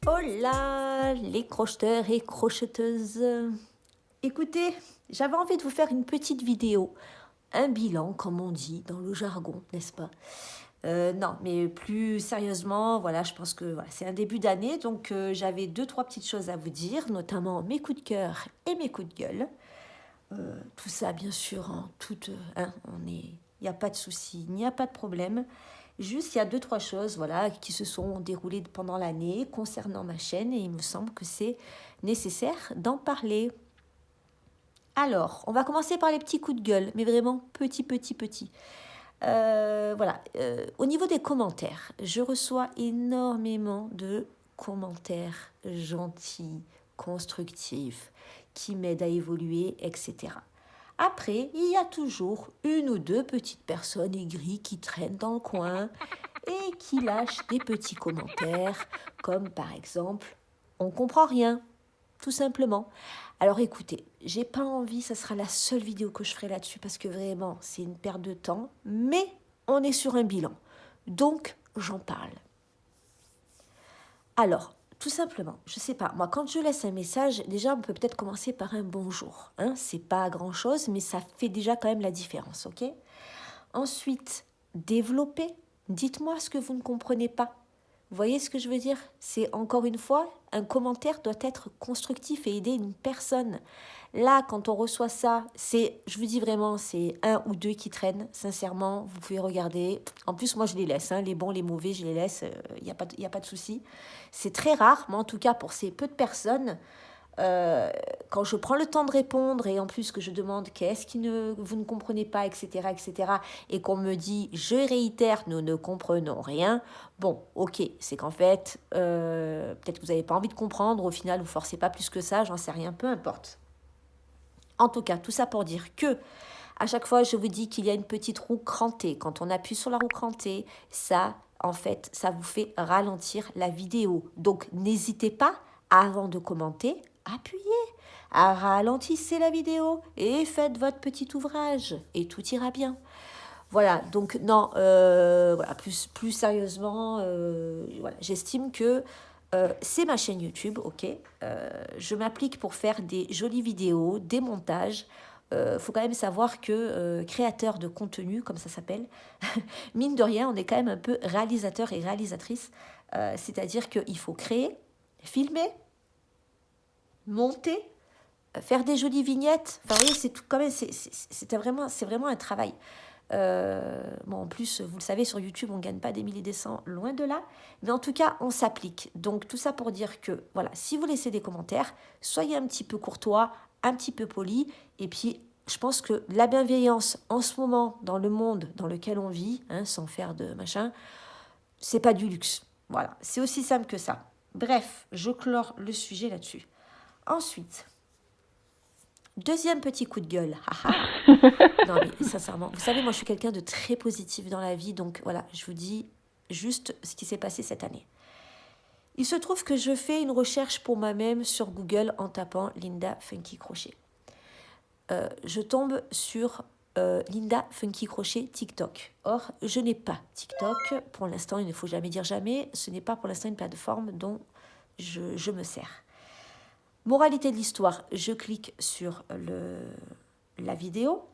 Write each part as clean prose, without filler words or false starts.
Oh là, les crocheteurs et crocheteuses. Écoutez, j'avais envie de vous faire une petite vidéo, un bilan comme on dit dans le jargon, n'est-ce pas? Non, mais plus sérieusement, voilà, je pense que voilà, c'est un début d'année, donc j'avais deux, trois petites choses à vous dire, notamment mes coups de cœur et mes coups de gueule. Tout ça, bien sûr, en toute, hein, il n'y a pas de souci, il n'y a pas de problème. Juste, il y a deux, trois choses, voilà, qui se sont déroulées pendant l'année concernant ma chaîne et il me semble que c'est nécessaire d'en parler. Alors, on va commencer par les petits coups de gueule, mais vraiment petits. Voilà. Au niveau des commentaires, je reçois énormément de commentaires gentils, constructifs, qui m'aident à évoluer, etc. Après, il y a toujours une ou deux petites personnes aigries qui traînent dans le coin et qui lâchent des petits commentaires, comme par exemple on comprend rien, tout simplement. Alors écoutez, j'ai pas envie, ça sera la seule vidéo que je ferai là-dessus parce que vraiment c'est une perte de temps, mais on est sur un bilan. Donc j'en parle. Alors, tout simplement, je sais pas, moi quand je laisse un message, déjà on peut peut-être commencer par un bonjour. Hein, c'est pas grand-chose, mais ça fait déjà quand même la différence, ok? Ensuite, développer. Dites-moi ce que vous ne comprenez pas. Vous voyez ce que je veux dire? C'est encore une fois, un commentaire doit être constructif et aider une personne. Là, quand on reçoit ça, c'est, je vous dis vraiment, c'est un ou deux qui traînent. Sincèrement, vous pouvez regarder. En plus, moi, je les laisse. Hein, les bons, les mauvais, je les laisse. Il n'y a pas, y a pas de souci. C'est très rare, mais en tout cas, pour ces peu de personnes, euh, quand je prends le temps de répondre et en plus que je demande qu'est-ce que vous ne comprenez pas, etc., et qu'on me dit, je réitère, nous ne comprenons rien, bon, ok, c'est qu'en fait, peut-être que vous n'avez pas envie de comprendre, au final, vous forcez pas plus que ça, j'en sais rien, peu importe. En tout cas, tout ça pour dire que à chaque fois, je vous dis qu'il y a une petite roue crantée. Quand on appuie sur la roue crantée, ça, en fait, ça vous fait ralentir la vidéo. Donc, n'hésitez pas, avant de commenter, appuyez, ralentissez la vidéo et faites votre petit ouvrage et tout ira bien. Voilà, donc non, voilà, plus sérieusement, voilà, j'estime que c'est ma chaîne YouTube, ok. Je m'applique pour faire des jolies vidéos, des montages. Faut quand même savoir que créateur de contenu, comme ça s'appelle, mine de rien, on est quand même un peu réalisateur et réalisatrice. C'est-à-dire qu'il faut créer, filmer, monter, faire des jolies vignettes. Enfin, oui, c'est tout quand même, c'est vraiment un travail. Bon, en plus, vous le savez, sur YouTube, on ne gagne pas des milliers des cents, loin de là. Mais en tout cas, on s'applique. Donc, tout ça pour dire que, voilà, si vous laissez des commentaires, soyez un petit peu courtois, un petit peu poli. Et puis, je pense que la bienveillance, en ce moment, dans le monde dans lequel on vit, hein, sans faire de machin, c'est pas du luxe. Voilà, c'est aussi simple que ça. Bref, je clore le sujet là-dessus. Ensuite, deuxième petit coup de gueule. Haha. Non, mais sincèrement, vous savez, moi, je suis quelqu'un de très positif dans la vie. Donc, voilà, je vous dis juste ce qui s'est passé cette année. Il se trouve que je fais une recherche pour moi-même sur Google en tapant Linda Funky Crochet. Je tombe sur Linda Funky Crochet TikTok. Or, je n'ai pas TikTok. Pour l'instant, il ne faut jamais dire jamais. Ce n'est pas pour l'instant une plateforme dont je me sers. Moralité de l'histoire, je clique sur la vidéo.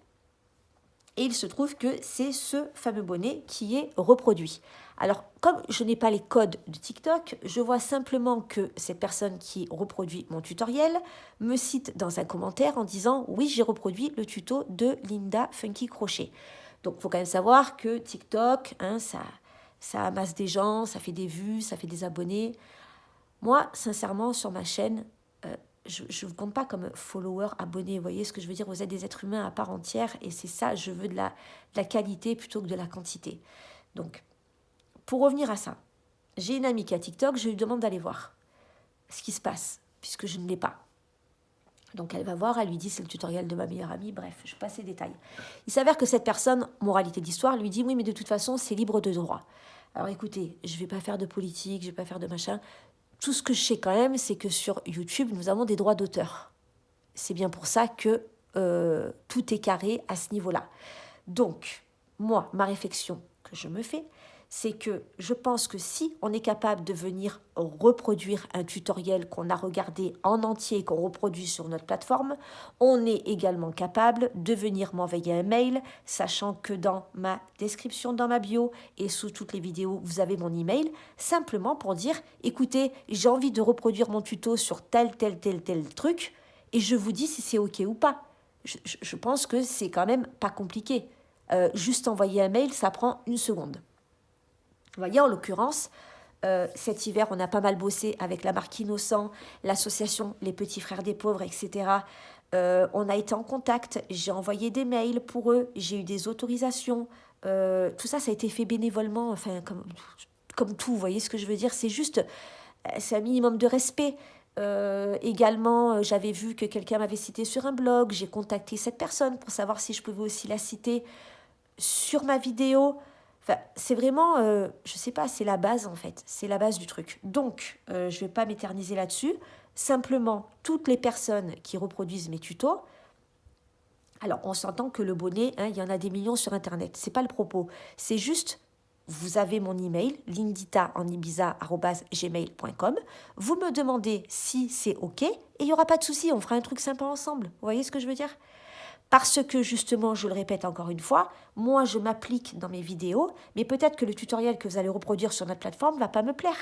Et il se trouve que c'est ce fameux bonnet qui est reproduit. Alors, comme je n'ai pas les codes de TikTok, je vois simplement que cette personne qui reproduit mon tutoriel me cite dans un commentaire en disant « Oui, j'ai reproduit le tuto de Linda Funky Crochet ». Donc, il faut quand même savoir que TikTok, hein, ça amasse des gens, ça fait des vues, ça fait des abonnés. Moi, sincèrement, sur ma chaîne, je ne vous compte pas comme follower, abonné. Vous voyez ce que je veux dire? Vous êtes des êtres humains à part entière et c'est ça, je veux de la qualité plutôt que de la quantité. Donc, pour revenir à ça, j'ai une amie qui a TikTok, je lui demande d'aller voir ce qui se passe, puisque je ne l'ai pas. Donc elle va voir, elle lui dit c'est le tutoriel de ma meilleure amie, bref, je passe les détails. Il s'avère que cette personne, moralité d'histoire, lui dit oui mais de toute façon c'est libre de droit. Alors écoutez, je ne vais pas faire de politique, je ne vais pas faire de machin. Tout ce que je sais quand même, c'est que sur YouTube, nous avons des droits d'auteur. C'est bien pour ça que tout est carré à ce niveau-là. Donc, moi, ma réflexion que je me fais, c'est que je pense que si on est capable de venir reproduire un tutoriel qu'on a regardé en entier et qu'on reproduit sur notre plateforme, on est également capable de venir m'envoyer un mail, sachant que dans ma description, dans ma bio et sous toutes les vidéos, vous avez mon email, simplement pour dire, écoutez, j'ai envie de reproduire mon tuto sur tel truc, et je vous dis si c'est OK ou pas. Je pense que c'est quand même pas compliqué. Juste envoyer un mail, ça prend 1 seconde. Vous voyez, en l'occurrence, cet hiver, on a pas mal bossé avec la marque Innocent, l'association Les Petits Frères des Pauvres, etc. On a été en contact, j'ai envoyé des mails pour eux, j'ai eu des autorisations. Tout ça, ça a été fait bénévolement, enfin, comme tout, vous voyez ce que je veux dire? C'est juste, c'est un minimum de respect. Également, j'avais vu que quelqu'un m'avait cité sur un blog, j'ai contacté cette personne pour savoir si je pouvais aussi la citer sur ma vidéo. Enfin, c'est vraiment, je sais pas, c'est la base en fait, c'est la base du truc. Donc, je vais pas m'éterniser là-dessus. Simplement, toutes les personnes qui reproduisent mes tutos, alors on s'entend que le bonnet, hein, il y en a des millions sur Internet, c'est pas le propos. C'est juste, vous avez mon email, linditaenibiza@gmail.com. Vous me demandez si c'est OK et il n'y aura pas de souci, on fera un truc sympa ensemble. Vous voyez ce que je veux dire? Parce que justement, je le répète encore une fois, moi je m'applique dans mes vidéos, mais peut-être que le tutoriel que vous allez reproduire sur notre plateforme ne va pas me plaire.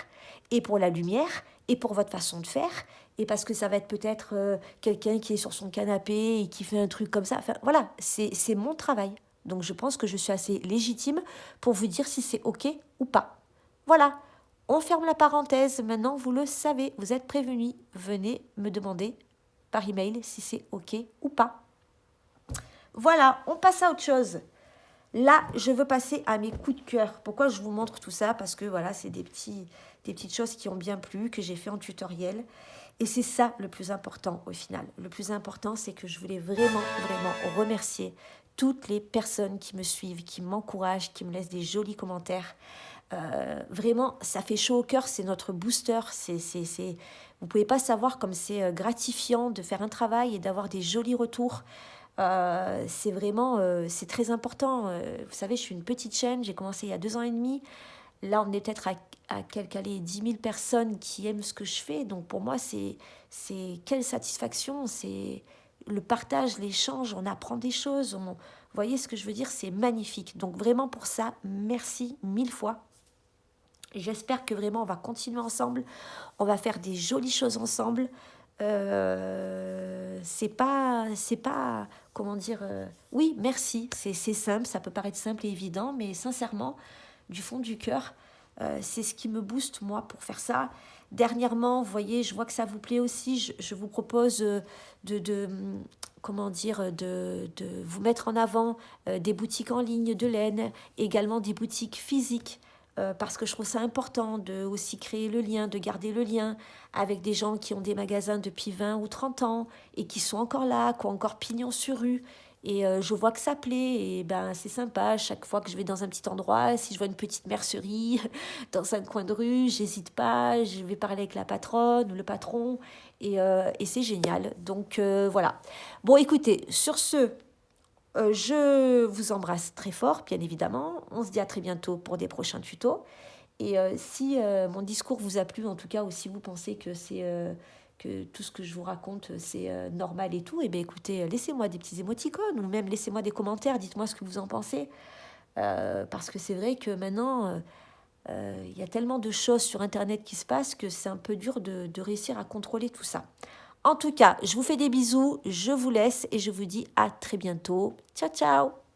Et pour la lumière, et pour votre façon de faire, et parce que ça va être peut-être quelqu'un qui est sur son canapé et qui fait un truc comme ça. Enfin voilà, c'est mon travail. Donc je pense que je suis assez légitime pour vous dire si c'est OK ou pas. Voilà, on ferme la parenthèse, maintenant vous le savez, vous êtes prévenus. Venez me demander par email si c'est OK ou pas. Voilà, on passe à autre chose. Là, je veux passer à mes coups de cœur. Pourquoi je vous montre tout ça? Parce que voilà, c'est des petites choses qui ont bien plu, que j'ai fait en tutoriel. Et c'est ça le plus important au final. Le plus important, c'est que je voulais vraiment remercier toutes les personnes qui me suivent, qui m'encouragent, qui me laissent des jolis commentaires. Vraiment, ça fait chaud au cœur, c'est notre booster. Vous ne pouvez pas savoir comme c'est gratifiant de faire un travail et d'avoir des jolis retours. C'est vraiment, c'est très important. Vous savez, je suis une petite chaîne, j'ai commencé il y a 2 ans et demi. Là, on est peut-être à 10 000 personnes qui aiment ce que je fais. Donc pour moi, c'est quelle satisfaction. C'est le partage, l'échange, on apprend des choses. Vous voyez ce que je veux dire? C'est magnifique. Donc vraiment pour ça, merci 1000 fois. J'espère que vraiment on va continuer ensemble. On va faire des jolies choses ensemble. C'est pas, comment dire, oui, merci, c'est simple, ça peut paraître simple et évident, mais sincèrement, du fond du cœur, c'est ce qui me booste, moi, pour faire ça. Dernièrement, vous voyez, je vois que ça vous plaît aussi, je vous propose comment dire, de vous mettre en avant des boutiques en ligne de laine, également des boutiques physiques, parce que je trouve ça important de aussi créer le lien, de garder le lien avec des gens qui ont des magasins depuis 20 ou 30 ans et qui sont encore là, qui ont encore pignon sur rue. Et je vois que ça plaît et ben c'est sympa. Chaque fois que je vais dans un petit endroit, si je vois une petite mercerie dans un coin de rue, j'hésite pas, je vais parler avec la patronne ou le patron et c'est génial. Donc voilà. Bon, écoutez, sur ce, je vous embrasse très fort, bien évidemment. On se dit à très bientôt pour des prochains tutos. Et si mon discours vous a plu, en tout cas, ou si vous pensez que que tout ce que je vous raconte, c'est normal et tout, et bien écoutez, laissez-moi des petits émoticônes, ou même laissez-moi des commentaires, dites-moi ce que vous en pensez. Parce que c'est vrai que maintenant, il y a tellement de choses sur Internet qui se passent que c'est un peu dur de réussir à contrôler tout ça. En tout cas, je vous fais des bisous, je vous laisse et je vous dis à très bientôt. Ciao, ciao!